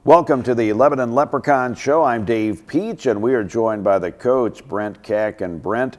Welcome to the Lebanon Leprechaun Show. I'm Dave Peach, and we are joined by the coach, Brent Keck. And Brent,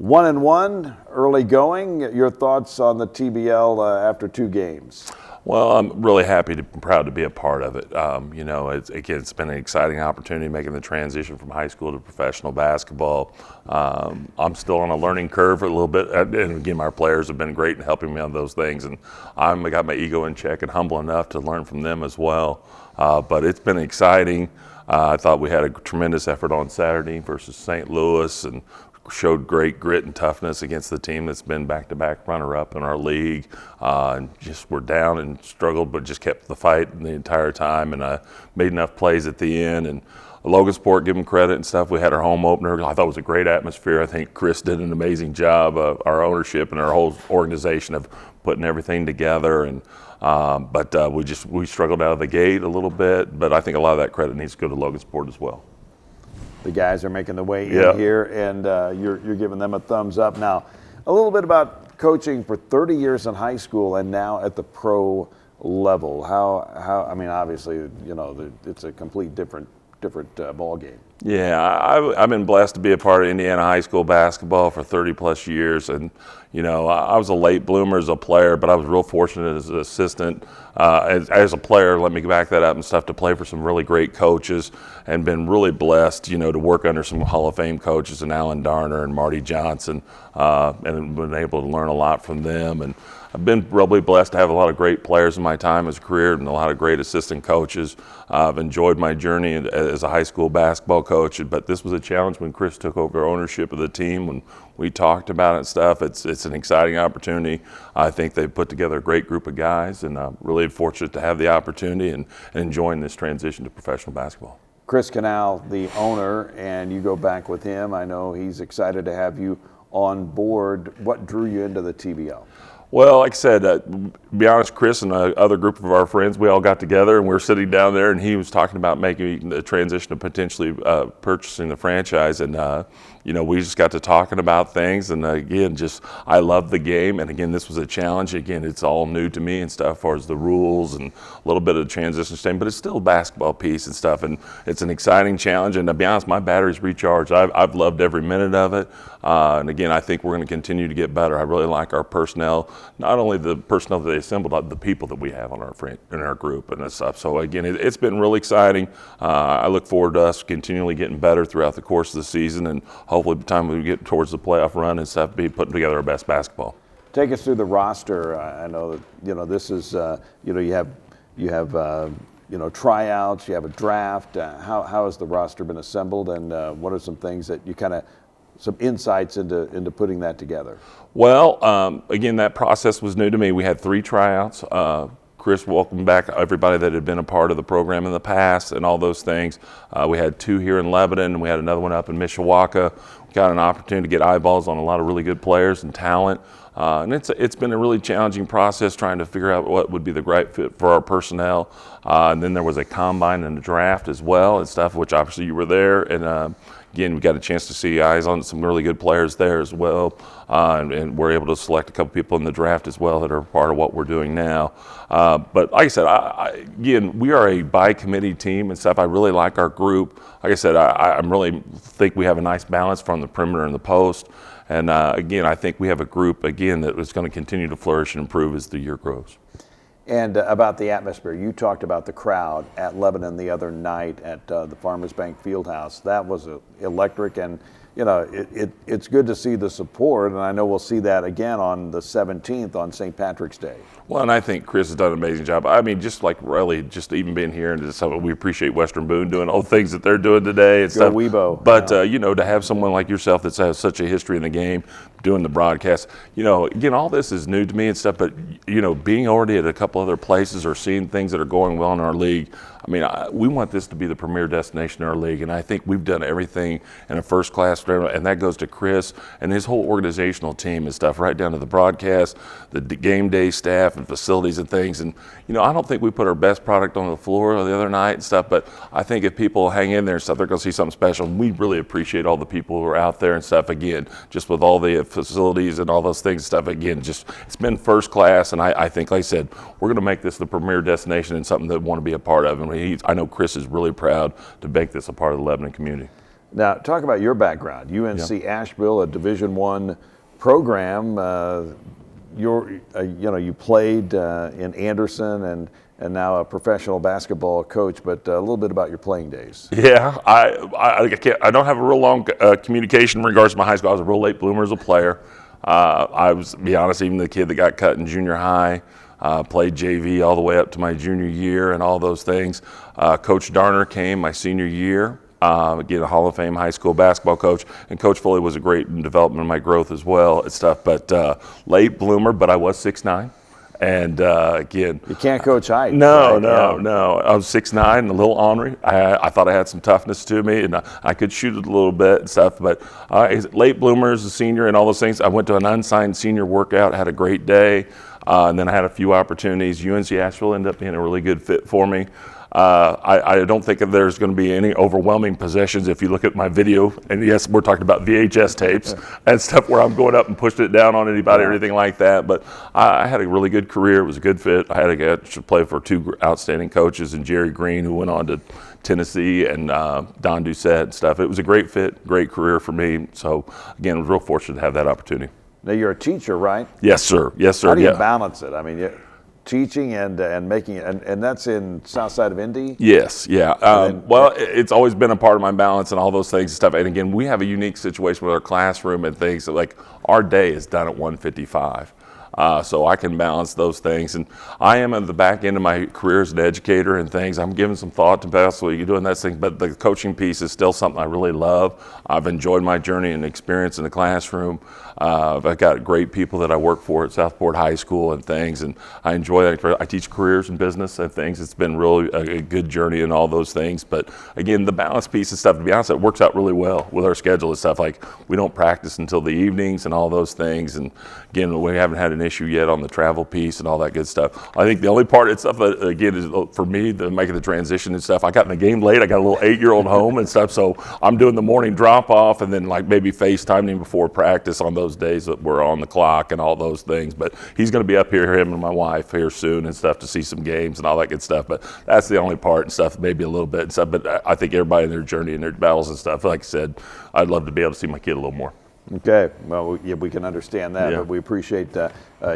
1-1, early going. Your thoughts on the TBL after 2 games? Well, I'm really happy and proud to be a part of it. It's been an exciting opportunity making the transition from high school to professional basketball. I'm still on a learning curve a little bit, and again, our players have been great in helping me on those things, and I got my ego in check and humble enough to learn from them as well. But it's been exciting. I thought we had a tremendous effort on Saturday versus St. Louis, and showed great grit and toughness against the team that's been back-to-back runner-up in our league. And just were down and struggled, but just kept the fight the entire time, and made enough plays at the end. And Logansport, give them credit and stuff. We had our home opener. I thought it was a great atmosphere. I think Chris did an amazing job, our ownership and our whole organization, of putting everything together. And we struggled out of the gate a little bit, but I think a lot of that credit needs to go to Logansport as well. The guys are making the way in here, and you're giving them a thumbs up. Now, a little bit about coaching for 30 years in high school and now at the pro level. How? I mean, obviously, it's a complete different ball game. Yeah, I've been blessed to be a part of Indiana high school basketball for 30 plus years, and I was a late bloomer as a player, but I was real fortunate as an assistant, as a player. Let me back that up and stuff, to play for some really great coaches, and been really blessed, to work under some Hall of Fame coaches, and Alan Darner and Marty Johnson, and been able to learn a lot from them. And I've been really blessed to have a lot of great players in my time as a career, and a lot of great assistant coaches. I've enjoyed my journey as a high school basketball coach, but this was a challenge when Chris took over ownership of the team. When we talked about it and stuff, it's an exciting opportunity. I think they've put together a great group of guys, and I'm really fortunate to have the opportunity and enjoying this transition to professional basketball. Chris Canal, the owner, and you go back with him. I know he's excited to have you on board. What drew you into the TBL? Well, like I said, to be honest, Chris and other group of our friends, we all got together and we were sitting down there, and he was talking about making the transition to potentially purchasing the franchise. And, we just got to talking about things. And again, I love the game. And again, this was a challenge. Again, it's all new to me and stuff, as far as the rules and a little bit of the transition stage, but it's still a basketball piece and stuff. And it's an exciting challenge. And to be honest, my battery's recharged. I've loved every minute of it. And again, I think we're going to continue to get better. I really like our personnel, not only the personnel that they assembled, but the people that we have on in our group and stuff. So again, it's been really exciting. I look forward to us continually getting better throughout the course of the season, and hopefully by the time we get towards the playoff run and stuff, be putting together our best basketball. Take us through the roster. I know that this is you have tryouts, you have a draft. How has the roster been assembled, and what are some things that you some insights into putting that together? Well, again, that process was new to me. We had 3 tryouts. Chris welcomed back everybody that had been a part of the program in the past and all those things. We had 2 here in Lebanon, and we had another one up in Mishawaka. We got an opportunity to get eyeballs on a lot of really good players and talent. And it's been a really challenging process trying to figure out what would be the right fit for our personnel. And then there was a combine and a draft as well and stuff, which obviously you were there. And again, we got a chance to see eyes on some really good players there as well. And we're able to select a couple people in the draft as well that are part of what we're doing now. But like I said, again, we are a by-committee team and stuff. I really like our group. Like I said, I really think we have a nice balance from the perimeter and the post. And again, I think we have a group, again, that is going to continue to flourish and improve as the year grows. And about the atmosphere, you talked about the crowd at Lebanon the other night at the Farmers Bank Fieldhouse. That was electric, and it's good to see the support, and I know we'll see that again on the 17th on St. Patrick's Day. Well, and I think Chris has done an amazing job. I mean, just even being here, and we appreciate Western Boone doing all the things that they're doing today and stuff. Weibo. But to have someone like yourself that has such a history in the game, doing the broadcast, again, all this is new to me and stuff. But being already at a couple other places or seeing things that are going well in our league, I mean, we want this to be the premier destination in our league, and I think we've done everything in a first class, and that goes to Chris and his whole organizational team and stuff, right down to the broadcast, the game day staff and facilities and things. And I don't think we put our best product on the floor the other night and stuff, but I think if people hang in there and stuff, they're going to see something special. And we really appreciate all the people who are out there and stuff. Again, just with all the facilities and all those things and stuff. Again, it's been first class, and I think, like I said, we're going to make this the premier destination and something that we want to be a part of. And I know Chris is really proud to make this a part of the Lebanon community. Now, talk about your background. UNC Asheville, a Division I program. You played in Anderson and now a professional basketball coach. But a little bit about your playing days. Yeah, I don't have a real long communication in regards to my high school. I was a real late bloomer as a player. I was, to be honest, even the kid that got cut in junior high. Played JV all the way up to my junior year and all those things. Coach Darner came my senior year. Again, a Hall of Fame high school basketball coach, and Coach Foley was a great in development of my growth as well and stuff. But late bloomer, but I was 6'9", and again, you can't coach height. No. I was 6'9", and a little ornery. I thought I had some toughness to me, and I could shoot it a little bit and stuff. But late bloomer as a senior and all those things. I went to an unsigned senior workout, had a great day, and then I had a few opportunities. UNC Asheville ended up being a really good fit for me. I don't think that there's going to be any overwhelming possessions if you look at my video. And yes, we're talking about VHS tapes and stuff where I'm going up and pushing it down on anybody or anything like that. But I had a really good career. It was a good fit. I had to play for two outstanding coaches, and Jerry Green, who went on to Tennessee, and Don Doucette and stuff. It was a great fit, great career for me. So again, I was real fortunate to have that opportunity. Now, you're a teacher, right? Yes, sir. Yes, sir. How do you balance it? I mean, teaching and making it, and that's in south side of Indy? Yes, yeah. Well, it's always been a part of my balance and all those things and stuff. And again, we have a unique situation with our classroom and things. Like our day is done at 1:55. So I can balance those things. And I am at the back end of my career as an educator and things. I'm giving some thought to possibly doing that thing, but the coaching piece is still something I really love. I've enjoyed my journey and experience in the classroom. I've got great people that I work for at Southport High School and things, and I enjoy that. I teach careers and business and things. It's been really a good journey and all those things. But again, the balance piece and stuff, to be honest, it works out really well with our schedule and stuff. Like we don't practice until the evenings and all those things. And again, we haven't had an issue yet on the travel piece and all that good stuff. I think the only part of stuff that, again, is for me, making the transition and stuff. I got in the game late. I got a little 8-year-old home and stuff. So I'm doing the morning drop off and then like maybe FaceTiming before practice on those days that we're on the clock and all those things. But he's going to be up here, him and my wife here soon and stuff to see some games and all that good stuff. But that's the only part and stuff, maybe a little bit and stuff. But I think everybody in their journey and their battles and stuff, like I said, I'd love to be able to see my kid a little more. Okay, well, we can understand that, but we appreciate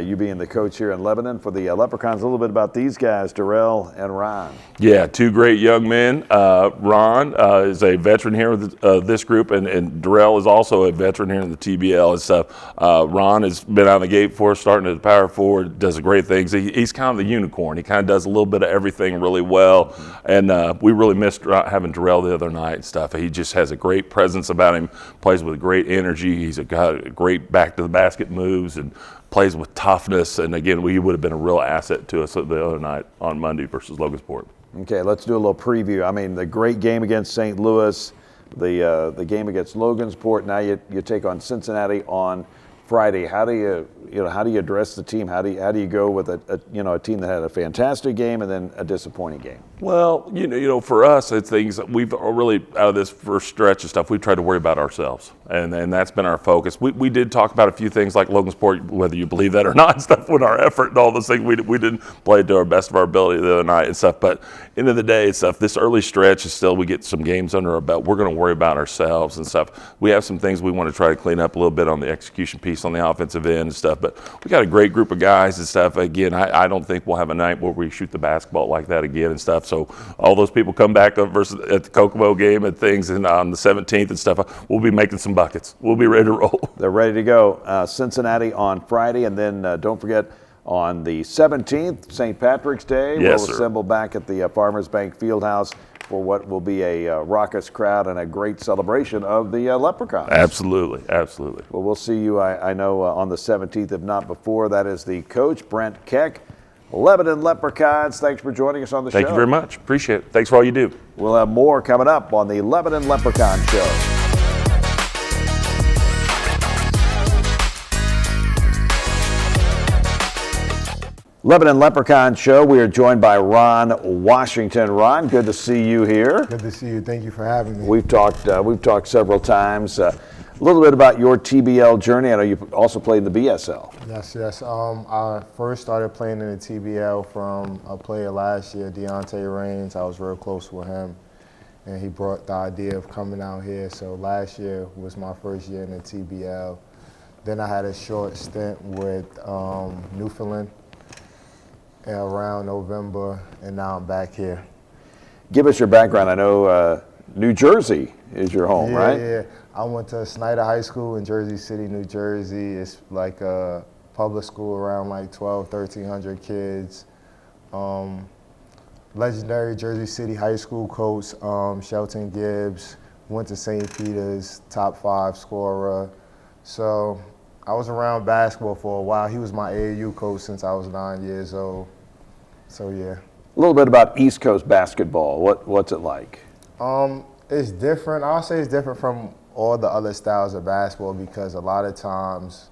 you being the coach here in Lebanon. For the Leprechauns, a little bit about these guys, Darrell and Ron. Yeah, two great young men. Ron is a veteran here with this group, and Darrell is also a veteran here in the TBL and stuff. Ron has been out of the gate for us, starting at the power forward, does great things. He's kind of the unicorn. He kind of does a little bit of everything really well, and we really missed having Darrell the other night and stuff. He just has a great presence about him, plays with great energy. He's got great back to the basket moves and plays with toughness. And again, he would have been a real asset to us the other night on Monday versus Logansport. Okay, let's do a little preview. I mean, the great game against St. Louis, the game against Logansport. Now you take on Cincinnati on Friday. How do you address the team? How do you go with a team that had a fantastic game and then a disappointing game? Well, for us, it's things that we've really, out of this first stretch of stuff, we've tried to worry about ourselves, and that's been our focus. We did talk about a few things like Logansport, whether you believe that or not, and stuff with our effort and all those things. We didn't play to our best of our ability the other night and stuff. But end of the day, it's stuff. This early stretch is still, we get some games under our belt. We're going to worry about ourselves and stuff. We have some things we want to try to clean up a little bit on the execution piece on the offensive end and stuff. But we got a great group of guys and stuff. Again, I don't think we'll have a night where we shoot the basketball like that again and stuff. So all those people come back up versus at the Kokomo game and things and on the 17th and stuff, we'll be making some buckets. We'll be ready to roll. They're ready to go. Cincinnati on Friday, and then don't forget on the 17th, St. Patrick's Day, we'll assemble back at the Farmers Bank Fieldhouse for what will be a raucous crowd and a great celebration of the Leprechauns. Absolutely, absolutely. Well, we'll see you, I know, on the 17th, if not before. That is the coach, Brent Keck. Lebanon Leprechauns, thanks for joining us on the show. Thank you very much. Appreciate it. Thanks for all you do. We'll have more coming up on the Lebanon Leprechaun Show. Lebanon Leprechaun Show. We are joined by Ron Washington. Ron, good to see you here. Good to see you. Thank you for having me. We've talked several times. A little bit about your TBL journey. I know you also played in the BSL. Yes. I first started playing in the TBL from a player last year, Deontay Raines. I was real close with him, and he brought the idea of coming out here. So last year was my first year in the TBL. Then I had a short stint with Newfoundland around November, and now I'm back here. Give us your background. I know New Jersey is your home, right? Yeah. I went to Snyder High School in Jersey City, New Jersey. It's like a public school around like 1,300 kids. Legendary Jersey City High School coach, Shelton Gibbs, went to St. Peter's, top 5 scorer. So I was around basketball for a while. He was my AAU coach since I was 9 years old. So yeah. A little bit about East Coast basketball. What's it like? It's different. I'll say it's different from all the other styles of basketball because a lot of times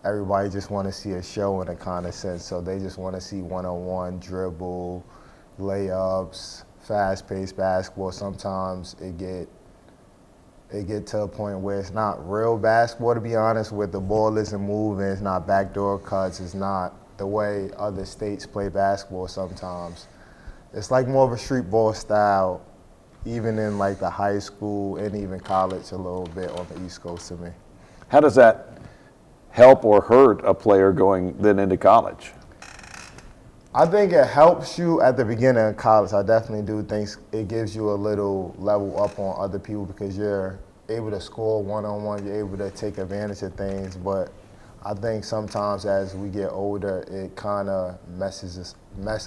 everybody just want to see a show in a kind of sense. So they just want to see one-on-one dribble, layups, fast-paced basketball. Sometimes it get to a point where it's not real basketball, to be honest, where the ball isn't moving, it's not backdoor cuts, it's not the way other states play basketball sometimes. It's like more of a street ball style, even in like the high school and even college a little bit on the East Coast to me. How does that help or hurt a player going then into college? I think it helps you at the beginning of college. I definitely do think it gives you a little level up on other people because you're able to score one-on-one, you're able to take advantage of things. But I think sometimes as we get older, it kind of mess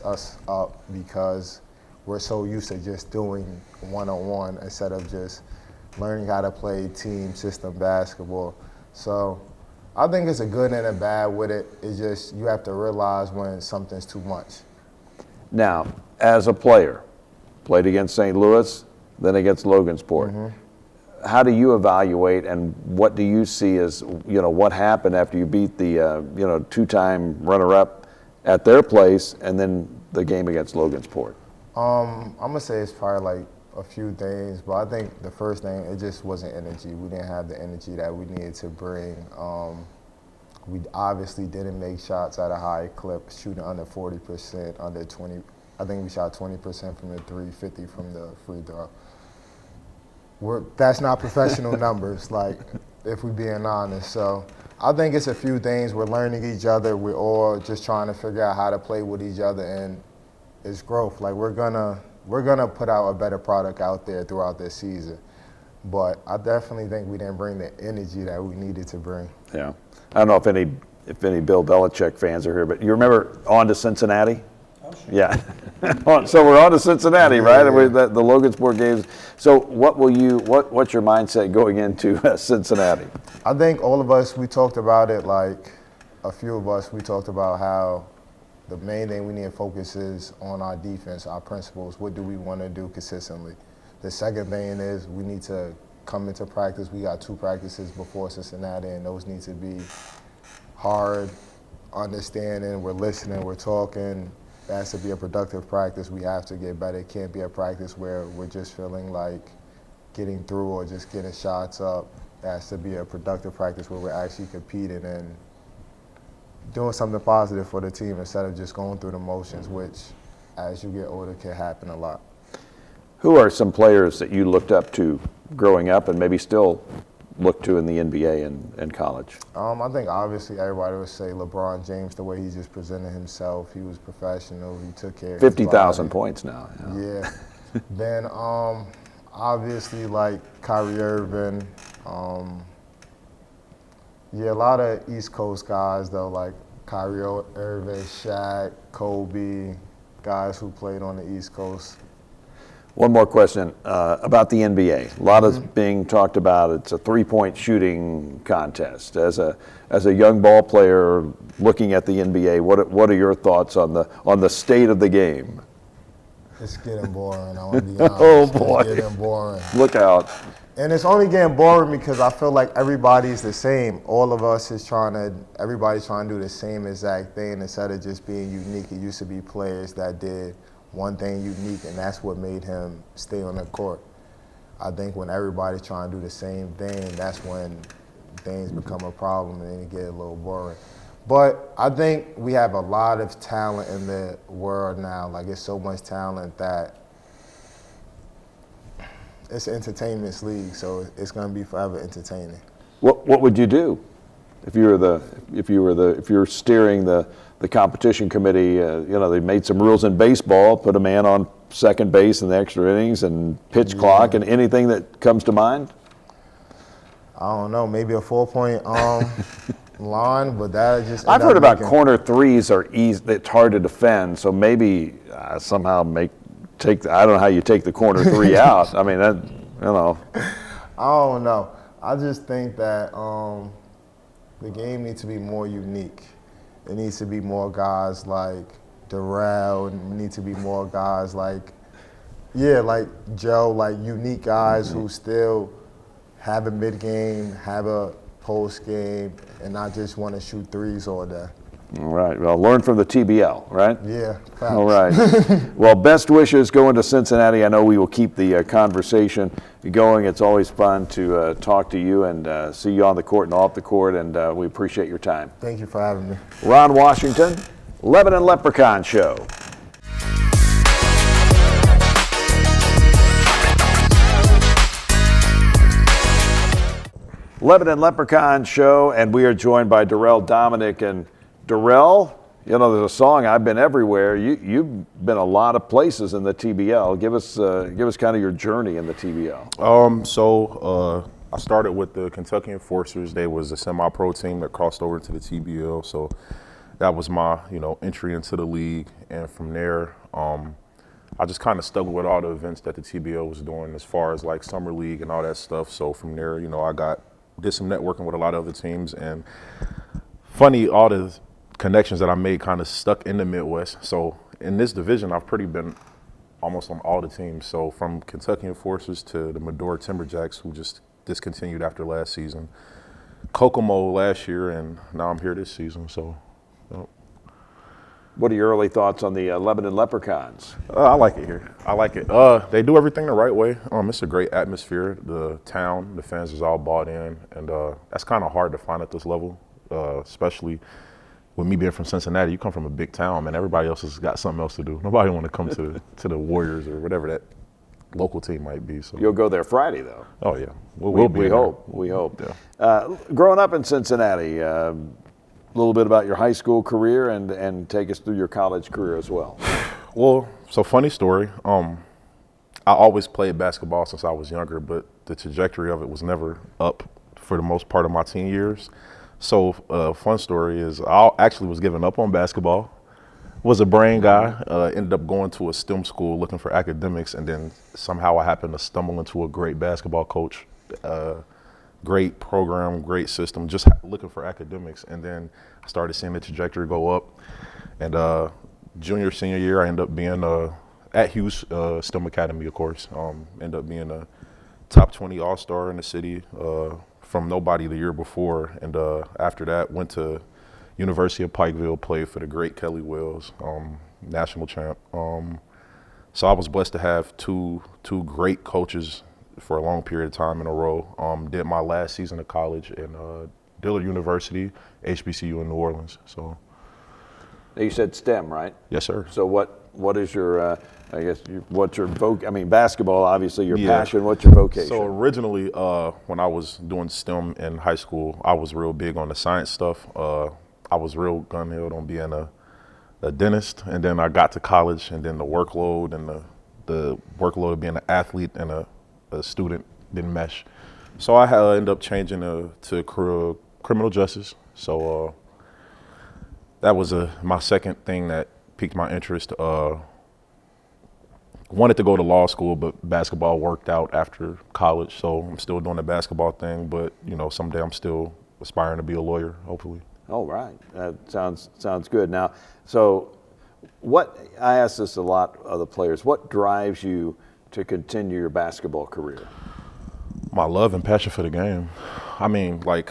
us up because we're so used to just doing one-on-one instead of just learning how to play team system basketball. So I think it's a good and a bad with it. It's just you have to realize when something's too much. Now, as a player, played against St. Louis, then against Logansport. Mm-hmm. How do you evaluate and what do you see as, what happened after you beat the, two-time runner-up at their place and then the game against Logansport? I'm gonna say it's probably like a few things, but I think the first thing, it just wasn't energy. We didn't have the energy that we needed to bring. We obviously didn't make shots at a high clip, shooting under 40%, under 20. I think we shot 20% from the 3, 50 from the free throw. That's not professional numbers, like, if we're being honest. So I think it's a few things. We're learning each other. We're all just trying to figure out how to play with each other, and it's growth. Like, we're gonna put out a better product out there throughout this season. But I definitely think we didn't bring the energy that we needed to bring. Yeah. I don't know if any Bill Belichick fans are here, but you remember On to Cincinnati? Oh, sure. Yeah. So we're on to Cincinnati, right? Yeah. The Logansport games. So what's your mindset going into Cincinnati? I think all of us, we talked about it, like a few of us, we talked about how the main thing we need to focus is on our defense, our principles. What do we want to do consistently? The second thing is we need to come into practice. We got 2 practices before Cincinnati, and those need to be hard, understanding, we're listening, we're talking. It has to be a productive practice. We have to get better. It can't be a practice where we're just feeling like getting through or just getting shots up. It has to be a productive practice where we're actually competing and doing something positive for the team instead of just going through the motions, which as you get older can happen a lot. Who are some players that you looked up to growing up and maybe still look to in the NBA and college? I think obviously everybody would say LeBron James, the way he just presented himself. He was professional. He took care of 50,000 points now. Yeah. Then obviously like Kyrie Irving. A lot of East Coast guys though, like Kyrie Irving, Shaq, Kobe, guys who played on the East Coast. One more question about the NBA. A lot is being talked about. It's a 3-point shooting contest. As a young ball player looking at the NBA, what are your thoughts on the state of the game? It's getting boring. I want to be honest. Oh boy, it's getting boring. Look out! And it's only getting boring because I feel like everybody's the same. All of us everybody's trying to do the same exact thing instead of just being unique. It used to be players that did one thing unique, and that's what made him stay on the court. I think when everybody's trying to do the same thing, that's when things become a problem and then it get a little boring. But I think we have a lot of talent in the world now. Like, it's so much talent that it's an entertainment league, so it's going to be forever entertaining. What would you do if you were steering the competition committee? They made some rules in baseball, put a man on second base in the extra innings and pitch clock, and anything that comes to mind. I don't know, maybe a 4-point line, but that just. I've heard about corner threes are easy. It's hard to defend, so maybe somehow I don't know how you take the corner three out. I mean, I don't know. I just think that the game needs to be more unique. It needs to be more guys like Darrell, and need to be more guys like Joe, like unique guys who still have a mid-game, have a post-game, and not just want to shoot threes all day. All right. Well, learn from the TBL, right? Yeah. Facts. All right. Well, best wishes going to Cincinnati. I know we will keep the conversation going. It's always fun to talk to you and see you on the court and off the court, and we appreciate your time. Thank you for having me. Ron Washington, Lebanon Leprechaun Show. Lebanon Leprechaun Show, and we are joined by Darrell Dominic. And Darrell, there's a song, I've Been Everywhere. You've been a lot of places in the TBL. Give us kind of your journey in the TBL. So I started with the Kentucky Enforcers. They was a semi-pro team that crossed over to the TBL. So that was my, entry into the league. And from there, I just kind of stuck with all the events that the TBL was doing as far as like summer league and all that stuff. So from there, I did some networking with a lot of other teams, and funny, all the connections that I made kind of stuck in the Midwest. So in this division, I've pretty been almost on all the teams. So from Kentucky Enforcers to the Medora Timberjacks, who just discontinued after last season, Kokomo last year, and now I'm here this season. So. What are your early thoughts on the Lebanon Leprechauns? I like it here. I like it. They do everything the right way. It's a great atmosphere. The town, the fans is all bought in, and that's kind of hard to find at this level, especially with me being from Cincinnati. You come from a big town, man. Everybody else has got something else to do. Nobody want to come to the Warriors or whatever that local team might be. So you'll go there Friday, though. Oh yeah, we hope. We hope. Yeah. Growing up in Cincinnati. A little bit about your high school career and take us through your college career as well. Well, so funny story. I always played basketball since I was younger, but the trajectory of it was never up for the most part of my teen years. So fun story is I actually was giving up on basketball, was a brain guy, ended up going to a STEM school looking for academics, and then somehow I happened to stumble into a great basketball coach. Great program, great system, just looking for academics. And then I started seeing the trajectory go up. And junior, senior year, I ended up being at Hughes STEM Academy, of course. Ended up being a top 20 All-Star in the city from nobody the year before. And after that, went to University of Pikeville, played for the great Kelly Wells, national champ. So I was blessed to have two great coaches for a long period of time in a row. Did my last season of college in Dillard University, HBCU in New Orleans. So. You said STEM, right? Yes, sir. So what is your, what's your basketball, obviously your passion, what's your vocation? So originally, when I was doing STEM in high school, I was real big on the science stuff. I was real gun-held on being a dentist, and then I got to college, and then the workload and the workload of being an athlete and a student didn't mesh. So I ended up changing to criminal justice. So that was my second thing that piqued my interest. Wanted to go to law school, but basketball worked out after college. So I'm still doing the basketball thing, but someday I'm still aspiring to be a lawyer, hopefully. Oh, right. That sounds good. Now, so I ask this a lot of the players, what drives you to continue your basketball career? My love and passion for the game. I mean, we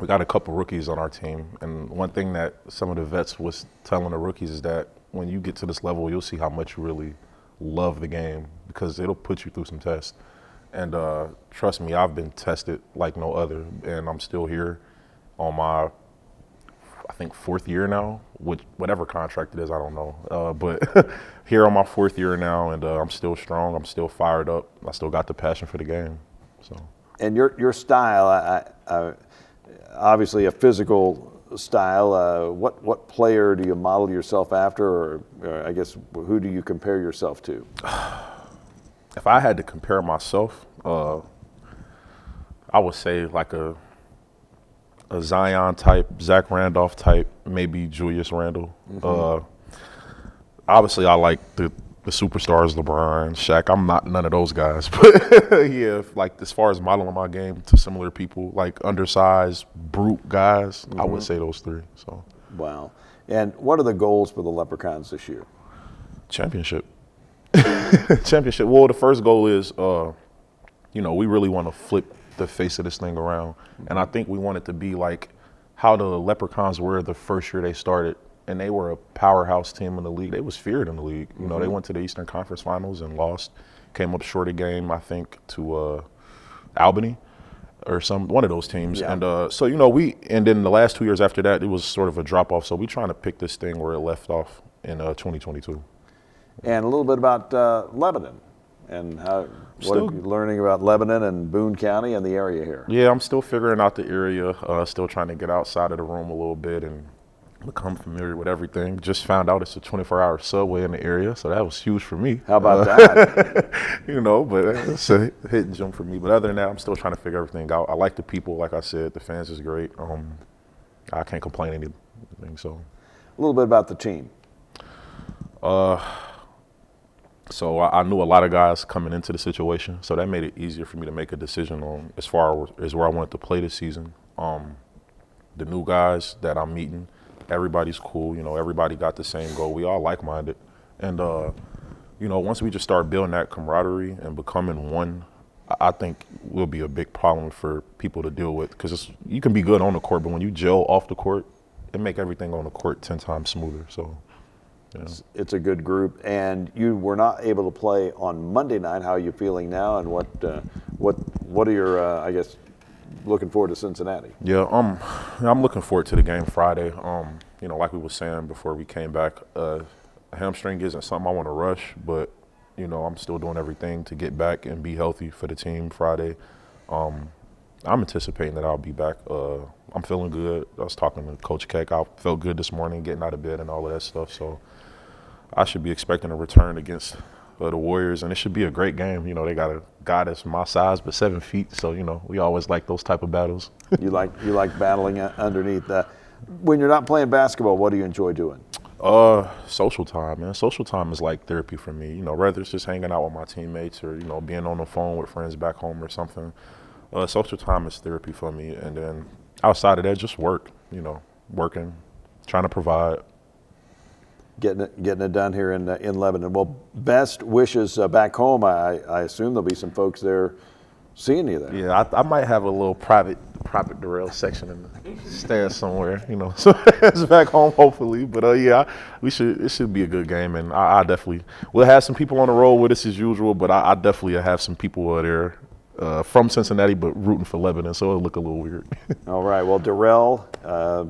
got a couple rookies on our team, and one thing that some of the vets was telling the rookies is that when you get to this level, you'll see how much you really love the game because it'll put you through some tests. And trust me, I've been tested like no other, and I'm still here on my, I think, 4th year now, with whatever contract it is, I don't know. But here on my 4th year now, and I'm still strong. I'm still fired up. I still got the passion for the game. So. And your style, obviously a physical style. What player do you model yourself after, or I guess who do you compare yourself to? If I had to compare myself, I would say like a Zion type, Zach Randolph type, maybe Julius Randle. Obviously, I like the superstars, LeBron, Shaq. I'm not none of those guys, but yeah, like as far as modeling my game to similar people, like undersized, brute guys, I would say those 3. So. Wow. And what are the goals for the Leprechauns this year? Championship. Championship. Well, the first goal is, we really want to flip the face of this thing around. And I think we want it to be like how the Leprechauns were the first year they started. And they were a powerhouse team in the league. They was feared in the league. You know, they went to the Eastern Conference Finals and lost. Came up short a game, I think, to Albany or one of those teams. Yeah. And so, and then the last 2 years after that, it was sort of a drop-off. So we're trying to pick this thing where it left off in 2022. And a little bit about Lebanon and what are you learning about Lebanon and Boone County and the area here? Yeah, I'm still figuring out the area, still trying to get outside of the room a little bit and become familiar with everything. Just found out it's a 24-hour subway in the area, so that was huge for me. How about that? But it's a hit and jump for me. But other than that, I'm still trying to figure everything out. I like the people, like I said. The fans is great. I can't complain anything. So, a little bit about the team. So I knew a lot of guys coming into the situation, so that made it easier for me to make a decision on as far as where I wanted to play this season. The new guys that I'm meeting, everybody's cool. Everybody got the same goal. We all like-minded. And, once we just start building that camaraderie and becoming one, I think will be a big problem for people to deal with. Because you can be good on the court, but when you gel off the court, it make everything on the court 10 times smoother. So. Yeah. It's a good group, and you were not able to play on Monday night. How are you feeling now, and what are your looking forward to Cincinnati? Yeah, I'm looking forward to the game Friday. Like we were saying before we came back, a hamstring isn't something I want to rush, but I'm still doing everything to get back and be healthy for the team Friday. I'm anticipating that I'll be back. I'm feeling good. I was talking to Coach Keck. I felt good this morning, getting out of bed and all of that stuff. So I should be expecting a return against the Warriors, and it should be a great game. They got a guy that's my size but 7 feet, so we always like those type of battles. You like battling underneath. When you're not playing basketball, what do you enjoy doing? Social time, man. Social time is like therapy for me. Whether it's just hanging out with my teammates or being on the phone with friends back home or something. Social time is therapy for me, and then outside of that, just work. Working, trying to provide. Getting it done here in Lebanon. Well, best wishes back home. I assume there'll be some folks there seeing you there. Yeah, I might have a little private Darrell section in the stands somewhere. So it's back home hopefully. But it should be a good game, and I definitely we'll have some people on the road with us as usual. But I definitely have some people there. From Cincinnati, but rooting for Lebanon, so it'll look a little weird. All right. Well, Darrell,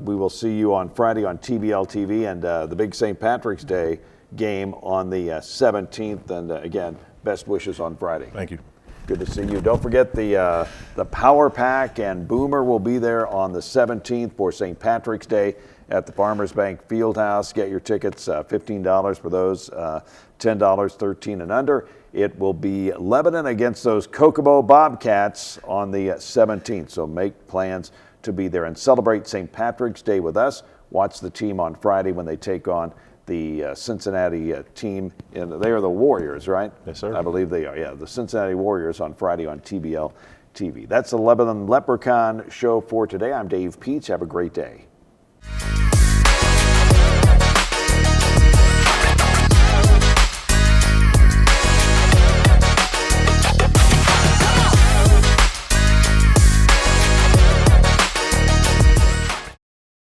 we will see you on Friday on TBL TV and the big St. Patrick's Day game on the 17th. And again, best wishes on Friday. Thank you. Good to see you. Don't forget the Power Pack and Boomer will be there on the 17th for St. Patrick's Day at the Farmers Bank Fieldhouse. Get your tickets, $15 for those, $10, 13 and under. It will be Lebanon against those Kokomo Bobcats on the 17th. So make plans to be there and celebrate St. Patrick's Day with us. Watch the team on Friday when they take on the Cincinnati team. And they are the Warriors, right? Yes, sir. I believe they are. Yeah, the Cincinnati Warriors on Friday on TBL TV. That's the Lebanon Leprechaun show for today. I'm Dave Peach. Have a great day.